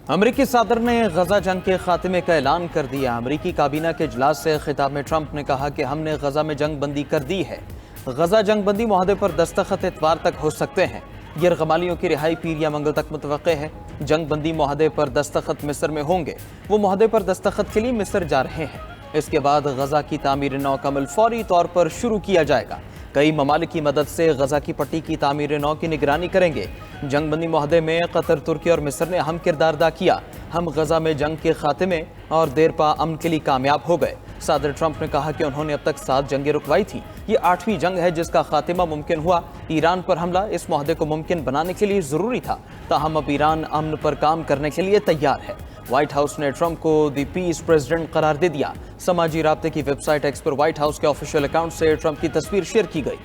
अमरीकी सदर ने गजा जंग के खात्मे का ऐलान कर दिया। अमरीकी काबीना के इजलास से खिताब में ट्रंप ने कहा कि हमने गजा में जंग बंदी कर दी है। गजा जंग बंदी मुआहदे पर दस्तखत इतवार तक हो सकते हैं। यरगमालियों की रिहाई पीर या मंगल तक मुतवक्के है। जंग बंदी मुआहदे पर दस्तखत मिस्र में होंगे। वो मुआहदे पर दस्तखत के लिए मिस्र जा रहे हैं। इसके बाद गजा की तामीर नौ का अमल फौरी तौर पर शुरू किया जाएगा। कई ममालिक की मदद से गजा की पट्टी की तामीर नौ की निगरानी करेंगे। जंग बंदी मुआहदे में कतर, तुर्की और मिस्र ने अहम किरदार अदा किया। हम गजा में जंग के खात्मे और देर पा अमन के लिए कामयाब हो गए। सदर ट्रंप ने कहा कि उन्होंने अब तक 7 जंगें रुकवाई थी। ये 8वीं जंग है जिसका खात्मा मुमकिन हुआ। ईरान पर हमला इस मुआहदे को मुमकिन बनाने के लिए जरूरी था। ताहम अब ईरान अमन पर काम करने के लिए तैयार है। व्हाइट हाउस ने ट्रंप को द पीस प्रेसिडेंट करार दे दिया। समाजी राब्ते की वेबसाइट एक्स पर व्हाइट हाउस के ऑफिशियल अकाउंट से ट्रंप की तस्वीर शेयर की गई।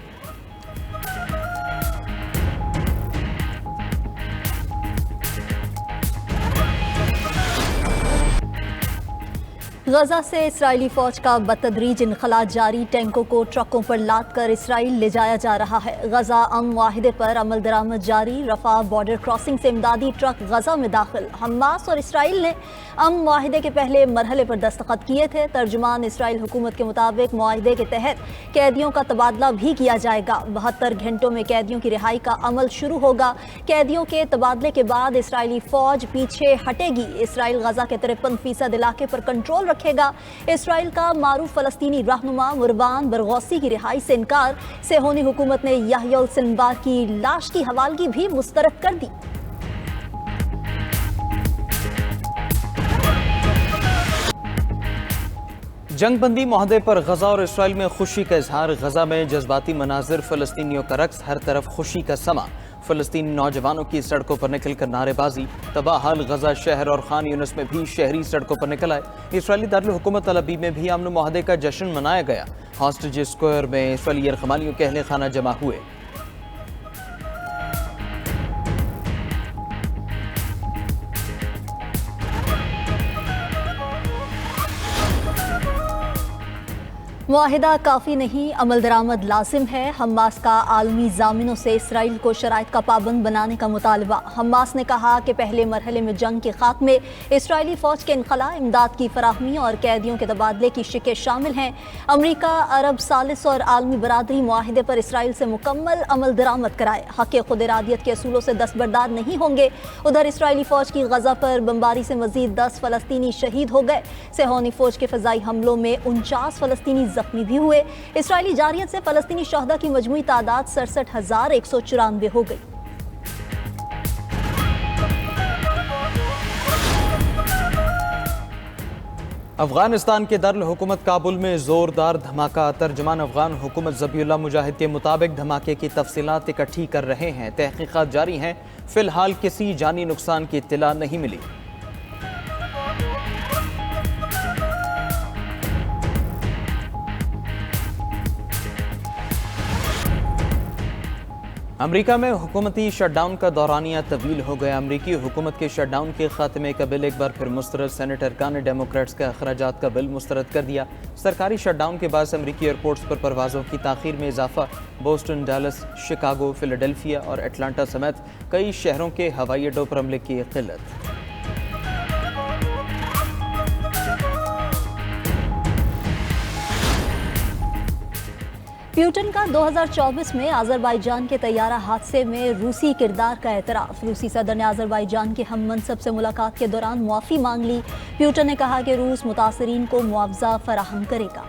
गजा से इस्राएली फौज का बतदरीज इनखला जारी। टैंकों को ट्रकों पर लाद कर इसराइल ले जाया जा रहा है। गजा अमन मुआहिदे पर अमल दरामद जारी। रफा बॉर्डर क्रॉसिंग से इमदादी ट्रक गजा में दाखिल। हमास और इसराइल ने अमन मुआहिदे के पहले मरहले पर दस्तखत किए थे। तर्जुमान इसराइल हुकूमत के मुताबिक मुआहिदे के तहत कैदियों का तबादला भी किया जाएगा। 72 घंटों में कैदियों की रिहाई का अमल शुरू होगा। कैदियों के तबादले के बाद इसराइली फौज पीछे हटेगी। इसराइल गजा के 53% इलाके पर कंट्रोल रखेगा। इसराइल का मारूफ फलस्तीनी रहनुमा मुरबान बरगौसी की रिहाई से इनकार। सेहोनी हुकूमत ने याह्या सिनवार की लाश की हवालगी भी मुस्तरद कर दी। जंग बंदी मुआहदे पर गजा और इसराइल में खुशी का इजहार। गजा में जज्बाती मनाजिर, फलस्तीनियों का रक्स, हर तरफ खुशी का समा। फलस्तीनी नौजवानों की सड़कों पर निकलकर नारेबाजी। तबाहाल गजा शहर और खान यूनिस में भी शहरी सड़कों पर निकल आए। इसराइली दारुल हुकूमत तल अबीब में भी अमन मुआहदे का जश्न मनाया गया। हॉस्टेज स्क्वायर में इसराइली यरगमालियों के अहले खाना जमा हुए। मुआहिदा काफ़ी नहीं, अमल दरामद लाजिम है। हमास का आलमी जामिनों से इसराइल को शराइत का पाबंद बनाने का मुतालबा। हमास ने कहा कि पहले मरहले में जंग के खात्मे, इसराइली फ़ौज के इनखला, इमदाद की फराहमी और कैदियों के तबादले की शिकें शामिल हैं। अमरीका, अरब सालिस और आलमी बरादरी मुआहिदे पर इसराइल से मुकम्मल अमल दरामद कराए। हक़ खुद इरादियत के असूलों से दस्तबरदार नहीं होंगे। उधर इसराइली फ़ौज की गजा पर बमबारी से मजीद 10 फ़लस्तीनी शहीद हो गए। सेहोनी फ़ौज के फ़ज़ाई हमलों में 49 फ़लस्तीनी जख्मी भी हुए। इसराइली जारियत से फलस्तीनी शहदा की मजमूई तादाद 67,194 हो गई। अफगानिस्तान के दारुल हुकूमत काबुल में जोरदार धमाका। तर्जमान अफगान हुकूमत ज़बीउल्लाह मुजाहिद के मुताबिक धमाके की तफसीलात इकट्ठी कर रहे हैं। तहकीकात जारी हैं। फिलहाल किसी जानी नुकसान की इत्तला नहीं मिली। अमरीका में हुकूमती शटडाउन का दौरानिया तवील हो गया। अमरीकी हुकूमत के शटडाउन के खात्मे का बिल एक बार फिर मुस्तरद। सेनेट अरकान ने डेमोक्रेट्स के अखराजात का बिल मुस्तरद कर दिया। सरकारी शटडाउन के बाद अमरीकी एयरपोर्ट्स पर परवाज़ों की ताख़ीर में इजाफा। बोस्टन, डैलस, शिकागो, फिलाडेल्फिया और एटलांटा समेत कई शहरों के हवाई अड्डों पर अमले की किल्लत। प्यूटन का 2024 में अज़रबाईजान के तैयारा हादसे में रूसी किरदार का एतराफ़। रूसी सदर ने अज़रबाईजान के हम मनसब से मुलाकात के दौरान मुआफ़ी मांग ली। प्यूटन ने कहा कि रूस मुतासरीन को मुआवजा फराहम करेगा।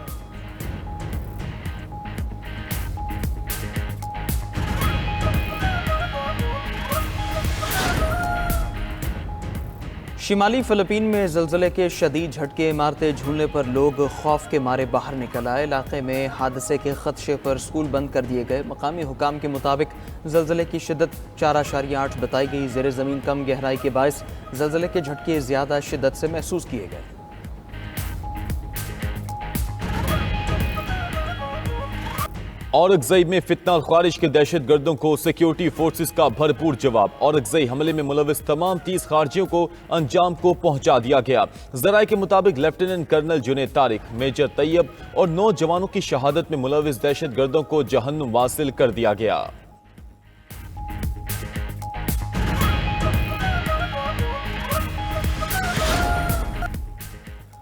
शिमाली फिलिपीन में ज़लज़ले के शदीद झटके, इमारतें झूलने पर लोग खौफ के मारे बाहर निकल आए। इलाके में हादसे के खदशे पर स्कूल बंद कर दिए गए। मकामी हुकाम के मुताबिक ज़लज़ले की शिद्दत 4.8 बताई गई। ज़ेरे ज़मीन कम गहराई के बायस ज़लज़ले के झटके ज़्यादा शिद्दत से महसूस किए गए। औरकज़ई में फितना खारिज के दहशत गर्दों को सिक्योरिटी फोर्सेस का भरपूर जवाब। औरकज़ई हमले में मुलविस तमाम 30 खारजियों को अंजाम को पहुंचा दिया गया। ज़राए के मुताबिक lieutenant colonel Junaid Tariq, major Tayyab और 9 जवानों की शहादत में मुलविस दहशत गर्दों को जहन्नुम वासिल कर दिया गया।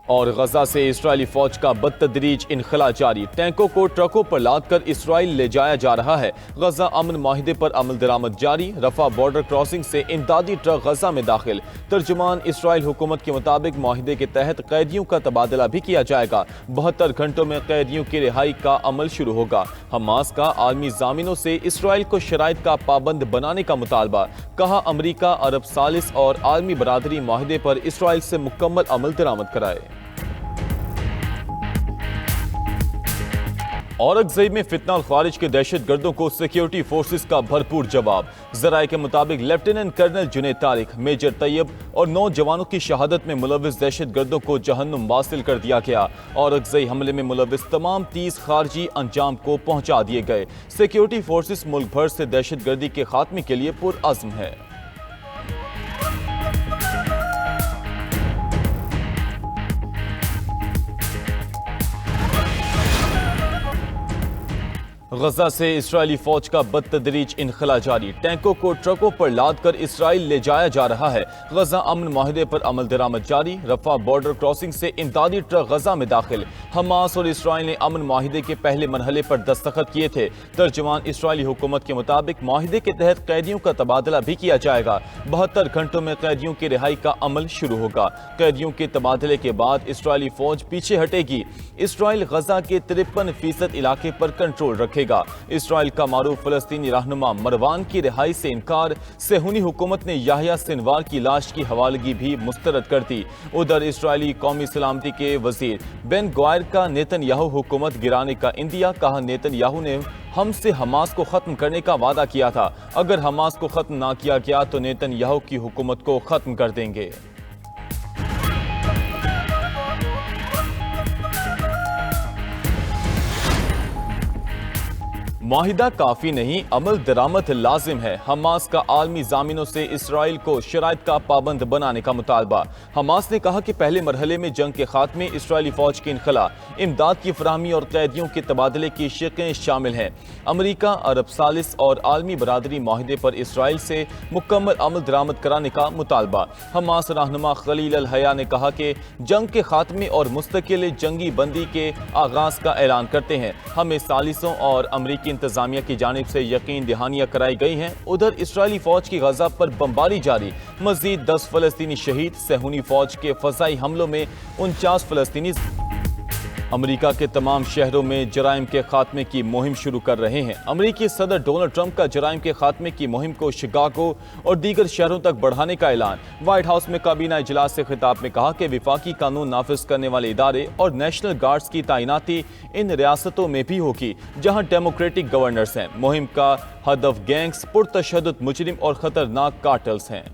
और गजा से इस्राएली फौज का बदतदरीज इनखला जारी, टैंकों को ट्रकों पर लाद कर इसराइल ले जाया जा रहा है। गजा अमन माहिदे पर अमल दरामद जारी, रफा बॉर्डर क्रॉसिंग से इमदादी ट्रक गजा में दाखिल। तर्जुमान इसराइल हुकूमत के मुताबिक माहिदे के तहत कैदियों का तबादला भी किया जाएगा। 72 घंटों में कैदियों की रिहाई का अमल शुरू होगा। हमास का आलमी जामिनों से इसराइल को शराइत का पाबंद बनाने का मुतालबा, कहा अमरीका अरब सालिस और आलमी बरादरी माहिदे पर इसराइल से मुकम्मल अमल दरामद कराए। औरंगजेब में फितना और खारिज के दहशत गर्दों को सिक्योरिटी फोर्सेस का भरपूर जवाब। जराये के मुताबिक lieutenant colonel Junaid Tariq, major Tayyab और 9 जवानों की शहादत में मुलविस दहशत गर्दों को जहन्नुम वासिल कर दिया गया। औरंगजेब हमले में मुलविस तमाम 30 खारजी अंजाम को पहुंचा दिए गए। सिक्योरिटी फोर्सेस मुल्क भर से दहशत गर्दी के खात्मे के लिए पुरअज़्म है। गजा से इस्राएली फौज का बदतदरीज इनखला जारी, टैंकों को ट्रकों पर लाद कर इसराइल ले जाया जा रहा है। गजा अमन माहिदे पर अमल दरामद जारी, रफा बॉर्डर क्रॉसिंग से इमदादी ट्रक गजा में दाखिल। हमास और इसराइल ने अमन माहिदे के पहले मरहले पर दस्तखत किए थे। तर्जुमान इसराइली हुकूमत के मुताबिक माहिदे के तहत कैदियों का तबादला भी किया जाएगा। 72 घंटों में कैदियों की रिहाई का अमल शुरू होगा। कैदियों के तबादले के बाद इसराइली फौज पीछे हटेगी। इसराइल गजा के 53% इलाके पर कंट्रोल रखेगा। इसराइल का मारूफ फलस्तीनी रहनुमा मरवान की रिहाई से इनकार, सेहूनी हुकूमत ने याहिया सिनवार की लाश की हवालगी भी मुस्तरद कर दी। उधर इसराइली कौमी सलामती के वजीर बेन ग्वायर का नेतन्याहू हुकूमत गिराने का इंदिया, कहा नेतन्याहू ने हमसे हमास को खत्म करने का वादा किया था। अगर हमास को खत्म ना किया गया तो नेतन्याहू की हुकूमत को खत्म कर देंगे। माहिदा काफी नहीं, अमल दरामद लाजिम है। हमास का आलमी जामिनों से इसराइल को शराइत का पाबंद बनाने का मुतालबा। हमास ने कहा कि पहले मरहले में जंग के खात्मे, इसराइली फौज की इनखला, इमदाद की फराहमी और कैदियों के तबादले की शिकें शामिल हैं। अमरीका अरब सालिस और आलमी बरादरी माहिदे पर इसराइल से मुकम्मल अमल दरामद कराने का मुतालबा। हमास रहनुमा खलील अल हया ने कहा कि जंग के खात्मे और मुस्तकिल जंगी बंदी के आगाज का ऐलान करते हैं। हमें सालिसों और अमरीकी इंतजामिया की जानिब से यकीन दहानियां कराई गई हैं। उधर इसराइली फौज की गजा पर बमबारी जारी, मजीद 10 फलस्तीनी शहीद। सेहूनी फौज के फजाई हमलों में 49 फलस्तीनी। अमरीका के तमाम शहरों में जराइम के खात्मे की मुहिम शुरू कर रहे हैं। अमरीकी सदर डोनाल्ड ट्रंप का जराइम के खात्मे की मुहिम को शिकागो और दीगर शहरों तक बढ़ाने का ऐलान। व्हाइट हाउस में काबीना इजलास से खिताब में कहा कि विफाकी कानून नाफिज करने वाले इदारे और नेशनल गार्ड्स की तैनाती इन रियासतों में भी होगी जहां डेमोक्रेटिक गवर्नर्स हैं। मुहिम का हदफ गैंग्स, पुरतशद्दुद मुजरिम और खतरनाक कार्टल्स हैं।